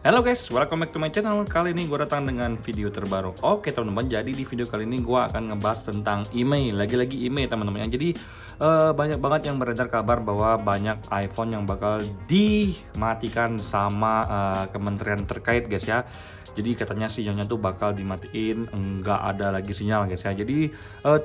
Halo guys, welcome back to my channel. Kali ini gue datang dengan video terbaru. Oke teman-teman, jadi di video kali ini gue akan ngebahas tentang email. Lagi-lagi email teman-teman. Jadi banyak banget yang beredar kabar bahwa banyak iPhone yang bakal dimatikan sama kementerian terkait guys ya. Jadi katanya sinyalnya tuh bakal dimatiin, nggak ada lagi sinyal guys ya. Jadi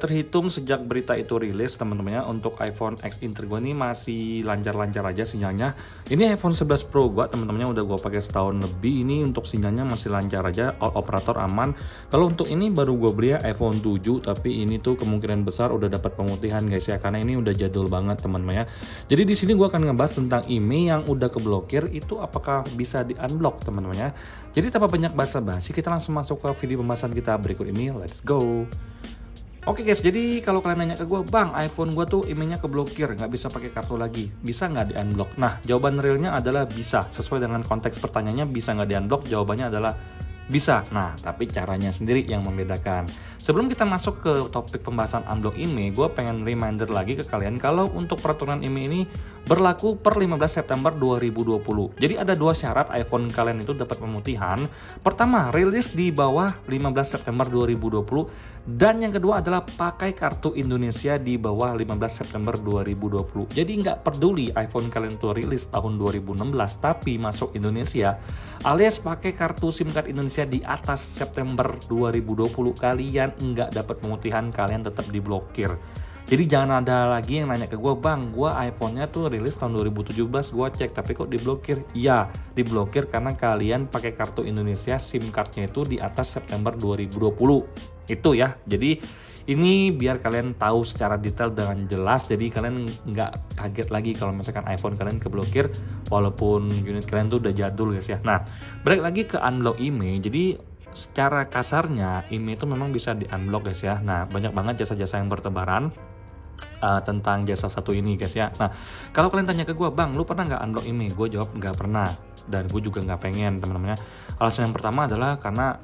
terhitung sejak berita itu rilis teman-teman ya, untuk iPhone X Inter gue ini masih lancar-lancar aja sinyalnya. Ini iPhone 11 Pro gue teman-temannya udah gue pakai setahun lebih, ini untuk sinyalnya masih lancar aja, all operator aman. Kalau untuk ini baru gue beli ya iPhone 7, tapi ini tuh kemungkinan besar udah dapat pemutihan guys ya, karena ini udah jadul banget teman-teman ya. Jadi di sini gue akan ngebahas tentang email yang udah keblokir itu apakah bisa di unblock teman-teman ya. Jadi tanpa banyak basa-basi, kita langsung masuk ke video pembahasan kita berikut ini. Let's go. Oke guys, jadi kalau kalian nanya ke gue, bang, iPhone gue tuh emailnya keblokir, nggak bisa pakai kartu lagi, bisa nggak di unblock? Nah, jawaban realnya adalah bisa. Sesuai dengan konteks pertanyaannya, bisa nggak di unblock? Jawabannya adalah bisa. Nah, tapi caranya sendiri yang membedakan. Sebelum kita masuk ke topik pembahasan unblock email, gue pengen reminder lagi ke kalian kalau untuk peraturan email ini berlaku per 15 September 2020. Jadi ada dua syarat iPhone kalian itu dapat pemutihan. Pertama, rilis di bawah 15 September 2020. Dan yang kedua adalah pakai kartu Indonesia di bawah 15 September 2020. Jadi nggak peduli iPhone kalian tuh rilis tahun 2016 tapi masuk Indonesia, alias pakai kartu SIM card Indonesia di atas September 2020, kalian nggak dapat pemutihan, kalian tetap diblokir. Jadi jangan ada lagi yang nanya ke gue, bang, gue iPhone-nya tuh rilis tahun 2017, gue cek tapi kok diblokir? Iya, diblokir karena kalian pakai kartu Indonesia, SIM card-nya itu di atas September 2020. Itu ya, jadi ini biar kalian tahu secara detail dengan jelas, jadi kalian nggak kaget lagi kalau misalkan iPhone kalian keblokir walaupun unit kalian tuh udah jadul guys ya. Nah, balik lagi ke unblock email. Jadi secara kasarnya email itu memang bisa di unblock guys ya. Nah, banyak banget jasa-jasa yang bertebaran tentang jasa satu ini guys ya. Nah, kalau kalian tanya ke gue, bang, lu pernah nggak unblock email? Gue jawab nggak pernah, dan gue juga nggak pengen teman-teman ya. Alasan yang pertama adalah karena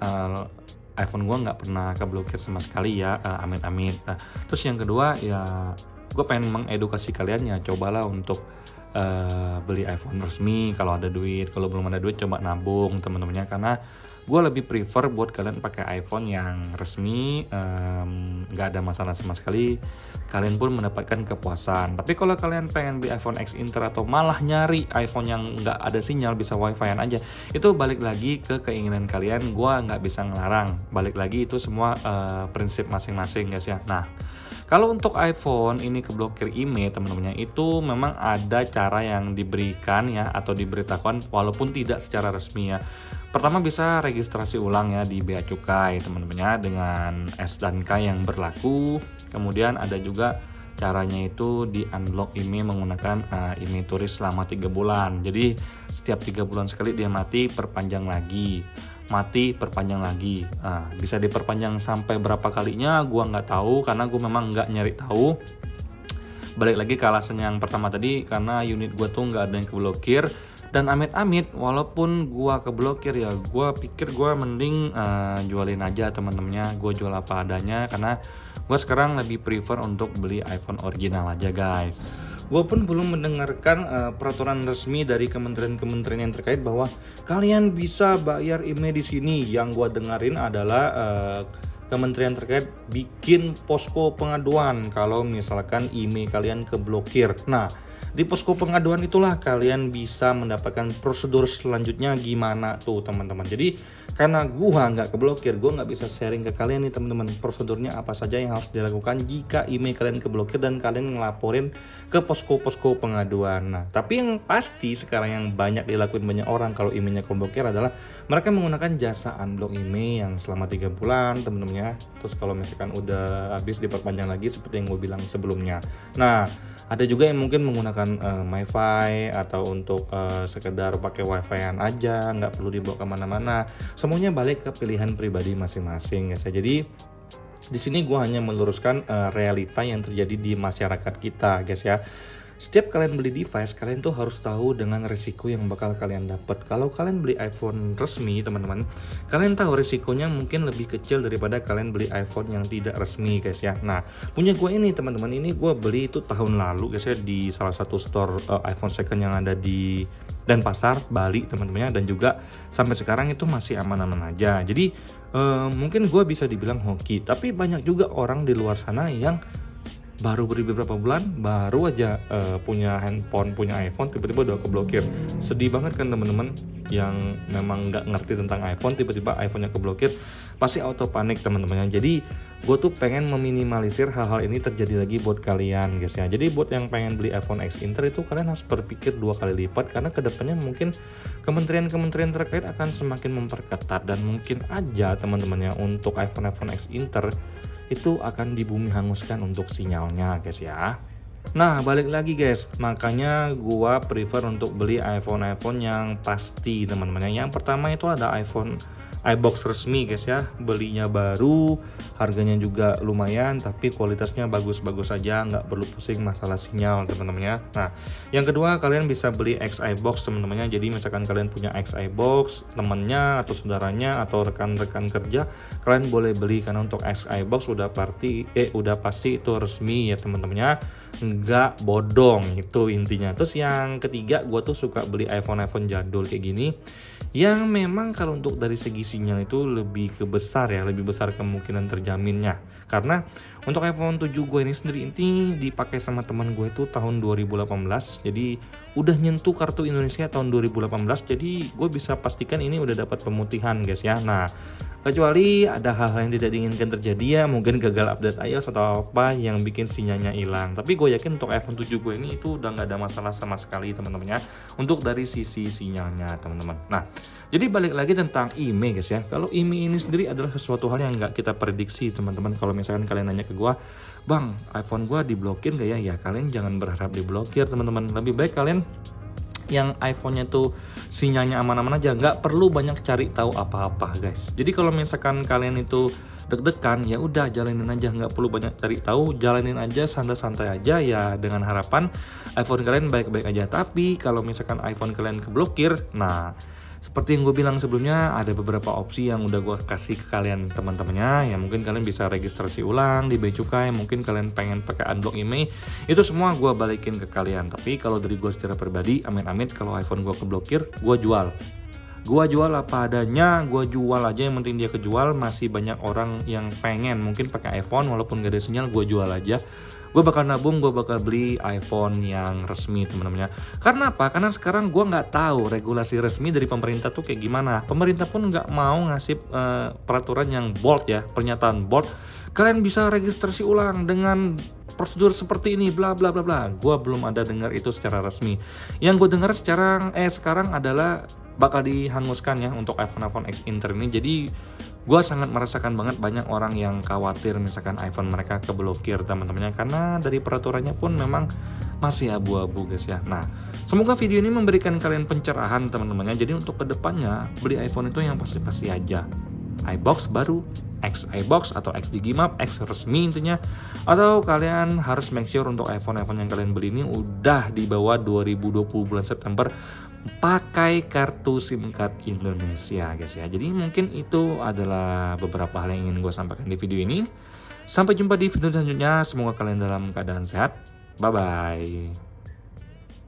iPhone gue nggak pernah keblokir sama sekali ya, amit-amit. Nah, terus yang kedua ya, gue pengen mengedukasi kalian ya, cobalah untuk beli iPhone resmi kalau ada duit. Kalau belum ada duit coba nabung teman-temannya, karena gue lebih prefer buat kalian pakai iPhone yang resmi, nggak ada masalah sama sekali, kalian pun mendapatkan kepuasan. Tapi kalau kalian pengen beli iPhone X Inter atau malah nyari iPhone yang nggak ada sinyal, bisa wifi-an aja, itu balik lagi ke keinginan kalian, gue nggak bisa ngelarang. Balik lagi itu semua prinsip masing-masing guys ya. Nah, kalau untuk iPhone ini keblokir email teman-temannya, itu memang ada cara yang diberikan ya, atau diberitakan walaupun tidak secara resmi ya. Pertama, bisa registrasi ulang ya di Bea Cukai teman-temannya dengan S dan K yang berlaku. Kemudian ada juga caranya itu di unlock email menggunakan email turis selama 3 bulan. Jadi setiap 3 bulan sekali dia mati, perpanjang lagi. Mati, perpanjang lagi. Nah, bisa diperpanjang sampai berapa kalinya gua nggak tahu, karena gua memang nggak nyari tahu. Balik lagi ke alasan yang pertama tadi, karena unit gua tuh nggak ada yang keblokir. Dan amit-amit walaupun gua keblokir ya, gua pikir gua mending jualin aja teman-temannya. Gua jual apa adanya, karena gua sekarang lebih prefer untuk beli iPhone original aja guys. Gue pun belum mendengarkan peraturan resmi dari kementerian-kementerian yang terkait bahwa kalian bisa bayar email di sini. Yang gue dengerin adalah kementerian terkait bikin posko pengaduan kalau misalkan email kalian keblokir. Nah, di posko pengaduan itulah kalian bisa mendapatkan prosedur selanjutnya gimana tuh teman-teman. Jadi karena gua nggak keblokir, gua nggak bisa sharing ke kalian nih teman-teman prosedurnya apa saja yang harus dilakukan jika email kalian keblokir dan kalian ngelaporin ke posko-posko pengaduan. Nah, tapi yang pasti sekarang yang banyak dilakuin banyak orang kalau emailnya keblokir adalah mereka menggunakan jasa unblock email yang selama 3 bulan teman-teman ya. Terus kalau misalkan udah habis diperpanjang lagi seperti yang gue bilang sebelumnya. Nah, ada juga yang mungkin menggunakan MiFi atau untuk sekedar pakai wifi-an aja, nggak perlu dibawa kemana-mana. Semuanya balik ke pilihan pribadi masing-masing ya. Jadi di sini gue hanya meluruskan realita yang terjadi di masyarakat kita guys ya. setiap kalian beli device, kalian tuh harus tahu dengan risiko yang bakal kalian dapat. Kalau kalian beli iPhone resmi teman-teman, kalian tahu risikonya mungkin lebih kecil daripada kalian beli iPhone yang tidak resmi guys ya. Nah punya gue ini teman-teman, ini gue beli itu tahun lalu guys ya, di salah satu store iPhone second yang ada di Denpasar, Bali teman-temannya, dan juga sampai sekarang itu masih aman-aman aja. Jadi mungkin gue bisa dibilang hoki, tapi banyak juga orang di luar sana yang baru beri beberapa bulan, baru aja punya handphone, punya iPhone, tiba-tiba udah keblokir. Sedih banget kan teman-teman yang memang nggak ngerti tentang iPhone, tiba-tiba iPhone-nya keblokir, pasti auto panik teman-teman. Jadi gue tuh pengen meminimalisir hal-hal ini terjadi lagi buat kalian guys ya. Jadi buat yang pengen beli iPhone X Inter itu kalian harus berpikir 2 kali lipat, karena kedepannya mungkin kementerian-kementerian terkait akan semakin memperketat, dan mungkin aja teman-temannya untuk iPhone X Inter itu akan dibumi hanguskan untuk sinyalnya guys ya. Nah balik lagi guys, makanya gua prefer untuk beli iPhone yang pasti teman-teman. Yang pertama itu ada iPhone iBox resmi guys ya, belinya baru, harganya juga lumayan, tapi kualitasnya bagus-bagus aja, nggak perlu pusing masalah sinyal teman-teman ya. Nah yang kedua, kalian bisa beli X iBox teman-teman ya. Jadi misalkan kalian punya X iBox, temennya atau saudaranya atau rekan-rekan kerja, kalian boleh beli, karena untuk X iBox udah pasti itu resmi ya teman-teman ya, nggak bodong, itu intinya. Terus yang ketiga, gue tuh suka beli iPhone jadul kayak gini, yang memang kalau untuk dari segi sinyal itu lebih besar kemungkinan terjaminnya. Karena untuk iPhone 7 gue ini sendiri ini dipakai sama teman gue itu tahun 2018, jadi udah nyentuh kartu Indonesia tahun 2018, jadi gue bisa pastikan ini udah dapat pemutihan guys ya. Nah kecuali ada hal-hal yang tidak diinginkan terjadi ya, mungkin gagal update iOS atau apa yang bikin sinyalnya hilang. Tapi gue yakin untuk iPhone 7 gue ini itu udah nggak ada masalah sama sekali teman-teman ya, untuk dari sisi sinyalnya teman-teman. Nah jadi balik lagi tentang IMEI guys ya. Kalau IMEI ini sendiri adalah sesuatu hal yang nggak kita prediksi teman-teman. Kalau misalkan kalian nanya ke gue, bang iPhone gue diblokir nggak ya? Ya kalian jangan berharap diblokir teman-teman. Lebih baik kalian yang iPhone-nya tuh sinyalnya aman-aman aja, nggak perlu banyak cari tahu apa-apa guys. Jadi kalau misalkan kalian itu deg-degan, ya udah jalanin aja, nggak perlu banyak cari tahu, jalanin aja santai-santai aja ya, dengan harapan iPhone kalian baik-baik aja. Tapi kalau misalkan iPhone kalian keblokir, nah seperti yang gue bilang sebelumnya, ada beberapa opsi yang udah gue kasih ke kalian teman-temannya, ya mungkin kalian bisa registrasi ulang di Bea Cukai, mungkin kalian pengen pakai unblock IMEI, itu semua gue balikin ke kalian. Tapi kalau dari gue secara pribadi, amit-amit kalau iPhone gue keblokir, gue jual apa adanya, gue jual aja, yang penting dia kejual. Masih banyak orang yang pengen mungkin pakai iPhone walaupun gak ada sinyal, gue jual aja. Gue bakal nabung, gue bakal beli iPhone yang resmi teman-teman ya. Karena apa? Karena sekarang gue nggak tahu regulasi resmi dari pemerintah tuh kayak gimana. Pemerintah pun nggak mau ngasih peraturan yang bold ya, pernyataan bold. Kalian bisa registrasi ulang dengan prosedur seperti ini, bla bla bla bla. Gue belum ada dengar itu secara resmi. Yang gue dengar sekarang adalah bakal dihanguskan ya untuk iPhone X Inter ini. Jadi gue sangat merasakan banget banyak orang yang khawatir misalkan iPhone mereka keblokir teman-temannya, karena dari peraturannya pun memang masih abu-abu guys ya. Nah semoga video ini memberikan kalian pencerahan teman-temannya. Jadi untuk kedepannya beli iPhone itu yang pasti-pasti aja, iBox baru, X iBox atau X Digimap, X resmi intinya. Atau kalian harus make sure untuk iPhone yang kalian beli ini udah di bawah 2020 bulan September, pakai kartu SIM card Indonesia guys ya. Jadi mungkin itu adalah beberapa hal yang ingin gue sampaikan di video ini. Sampai jumpa di video selanjutnya. Semoga kalian dalam keadaan sehat. Bye bye.